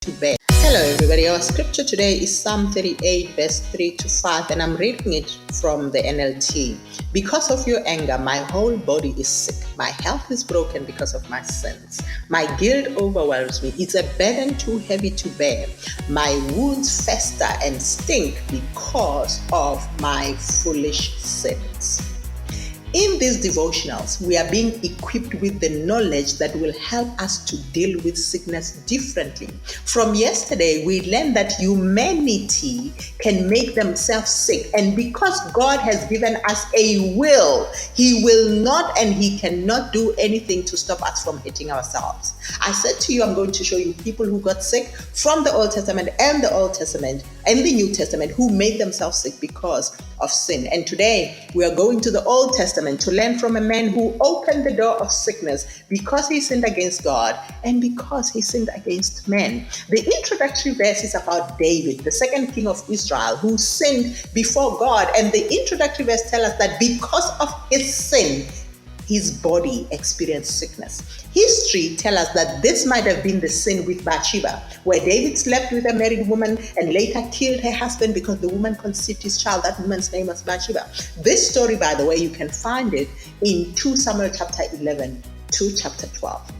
to bear. Hello everybody, our scripture today is Psalm 38 verse 3 to 5 and I'm reading it from the NLT. Because of your anger, my whole body is sick. My health is broken because of my sins. My guilt overwhelms me. It's a burden too heavy to bear. My wounds fester and stink because of my foolish sins. In these devotionals, we are being equipped with the knowledge that will help us to deal with sickness differently. From yesterday, we learned that humanity can make themselves sick. And because God has given us a will, He will not and He cannot do anything to stop us from hitting ourselves. I said to you, I'm going to show you people who got sick from the Old Testament and the Old Testament and the New Testament who made themselves sick because of sin. And today, we are going to the Old Testament to learn from a man who opened the door of sickness because he sinned against God and because he sinned against men. The introductory verse is about David, the second king of Israel, who sinned before God. And the introductory verse tells us that because of his sin, his body experienced sickness. History tells us that this might have been the sin with Bathsheba, where David slept with a married woman and later killed her husband because the woman conceived his child. That woman's name was Bathsheba. This story, by the way, you can find it in 2 Samuel chapter 11 to chapter 12.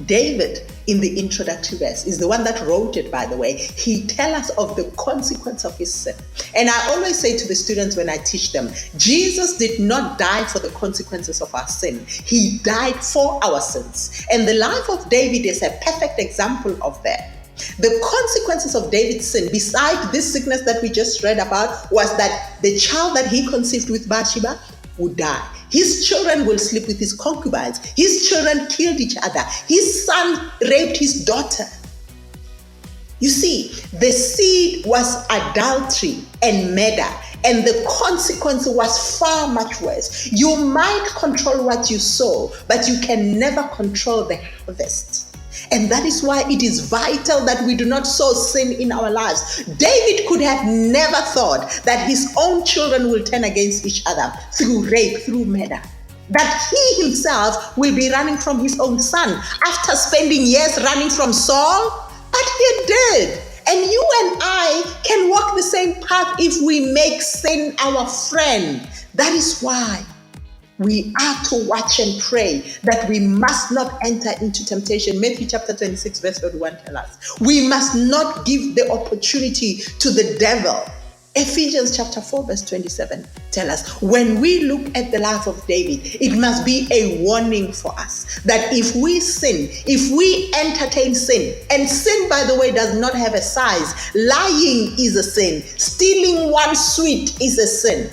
David, in the introductory verse, is the one that wrote it, by the way. He tells us of the consequence of his sin. And I always say to the students when I teach them, Jesus did not die for the consequences of our sin. He died for our sins. And the life of David is a perfect example of that. The consequences of David's sin, besides this sickness that we just read about, was that the child that he conceived with Bathsheba would die. His children will sleep with his concubines. His children killed each other. His son raped his daughter. You see, the seed was adultery and murder, and the consequence was far much worse. You might control what you sow, but you can never control the harvest. And that is why it is vital that we do not sow sin in our lives. David could have never thought that his own children will turn against each other through rape, through murder. That he himself will be running from his own son after spending years running from Saul. But he did. And you and I can walk the same path if we make sin our friend. That is why we are to watch and pray that we must not enter into temptation. Matthew chapter 26 verse 31 tells us. We must not give the opportunity to the devil. Ephesians chapter 4 verse 27 tells us, when we look at the life of David, it must be a warning for us that if we sin, if we entertain sin, and sin, by the way, does not have a size. Lying is a sin. Stealing one sweet is a sin.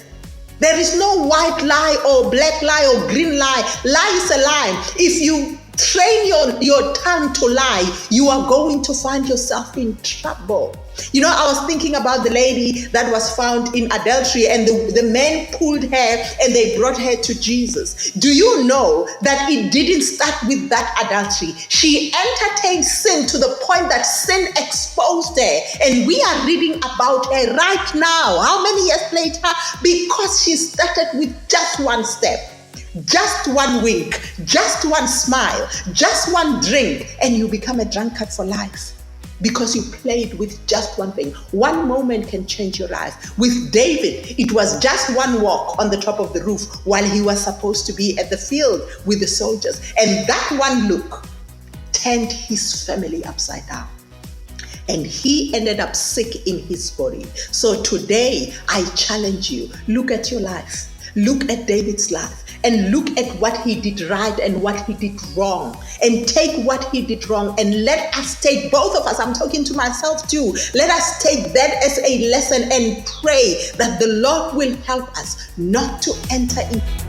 There is no white lie or black lie or green lie. Lie is a lie. If you train your tongue to lie, you are going to find yourself in trouble. You know, I was thinking about the lady that was found in adultery and the men pulled her and they brought her to Jesus. Do you know that it didn't start with that adultery? She entertained sin to the point that sin exposed her. And we are reading about her right now. How many years later? Because she started with just one step. Just one wink, just one smile, just one drink, and you become a drunkard for life because you played with just one thing. One moment can change your life. With David, it was just one walk on the top of the roof while he was supposed to be at the field with the soldiers. And that one look turned his family upside down. And he ended up sick in his body. So today, I challenge you, look at your life. Look at David's life. And look at what he did right and what he did wrong. And take what he did wrong and let us take, both of us, I'm talking to myself too, let us take that as a lesson and pray that the Lord will help us not to enter into